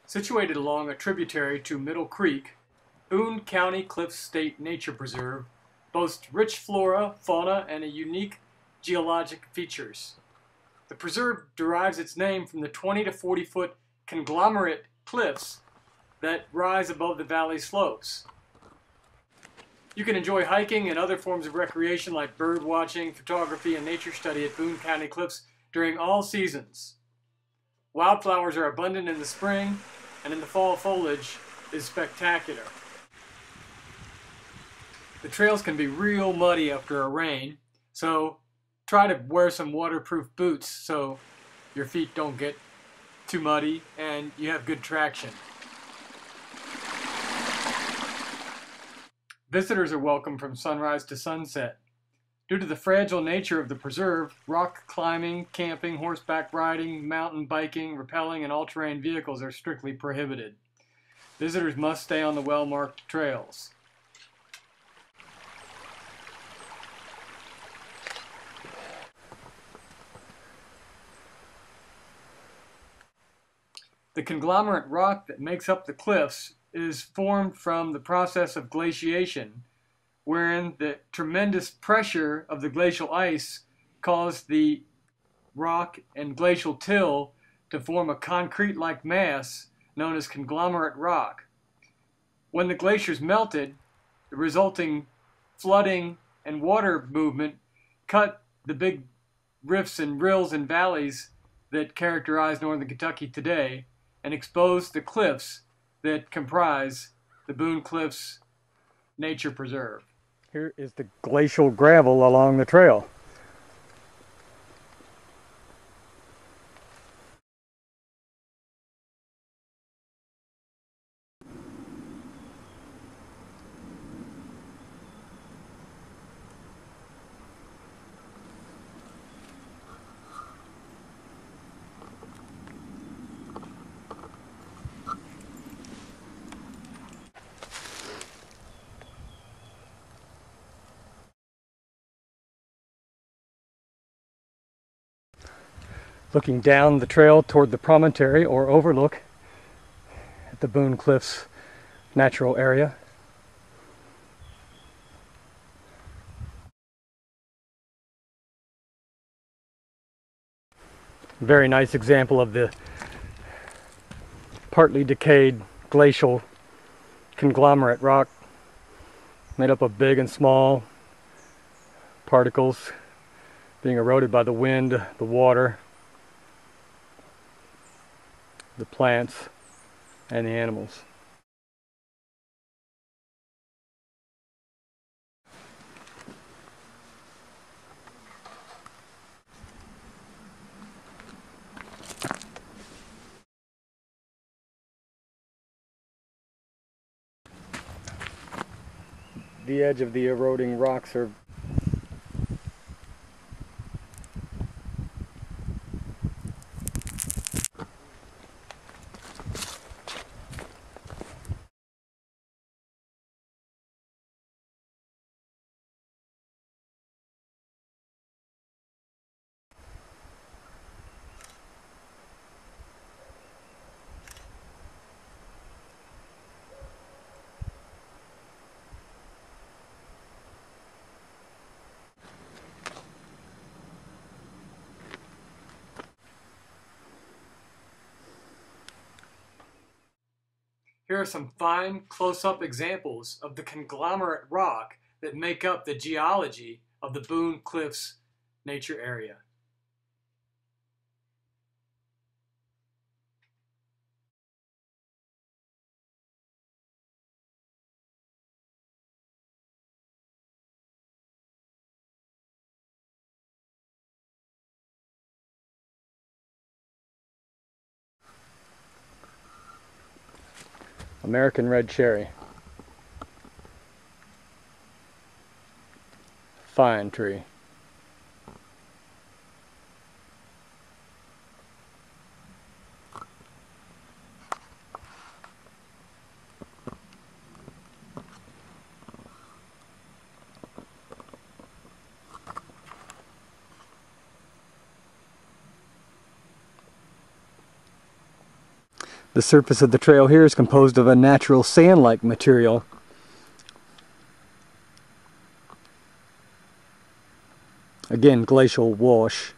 Situated along a tributary to Middle Creek, Boone Cliffs State Nature Preserve boasts rich flora, fauna, and a unique geologic features. The preserve derives its name from the 20 to 40-foot conglomerate cliffs that rise above the valley slopes. You can enjoy hiking and other forms of recreation like bird watching, photography, and nature study at Boone County Cliffs during all seasons. Wildflowers are abundant in the spring, and in the fall foliage is spectacular. The trails can be real muddy after a rain, so try to wear some waterproof boots so your feet don't get too muddy and you have good traction. Visitors are welcome from sunrise to sunset. Due to the fragile nature of the preserve, rock climbing, camping, horseback riding, mountain biking, rappelling, and all-terrain vehicles are strictly prohibited. Visitors must stay on the well-marked trails. The conglomerate rock that makes up the cliffs is formed from the process of glaciation, wherein the tremendous pressure of the glacial ice caused the rock and glacial till to form a concrete-like mass known as conglomerate rock. When the glaciers melted, the resulting flooding and water movement cut the big rifts and rills and valleys that characterize northern Kentucky today and exposed the cliffs that comprise the Boone Cliffs Nature Preserve. Here is the glacial gravel along the trail. Looking down the trail toward the promontory or overlook at the Boone Cliffs natural area. Very nice example of the partly decayed glacial conglomerate rock made up of big and small particles being eroded by the wind, the water, the plants, and the animals. The edge of the eroding rocks are Here are some fine close-up examples of the conglomerate rock that make up the geology of the Boone Cliffs Nature Area. American red cherry. Fine tree. The surface of the trail here is composed of a natural sand-like material. Again, glacial wash.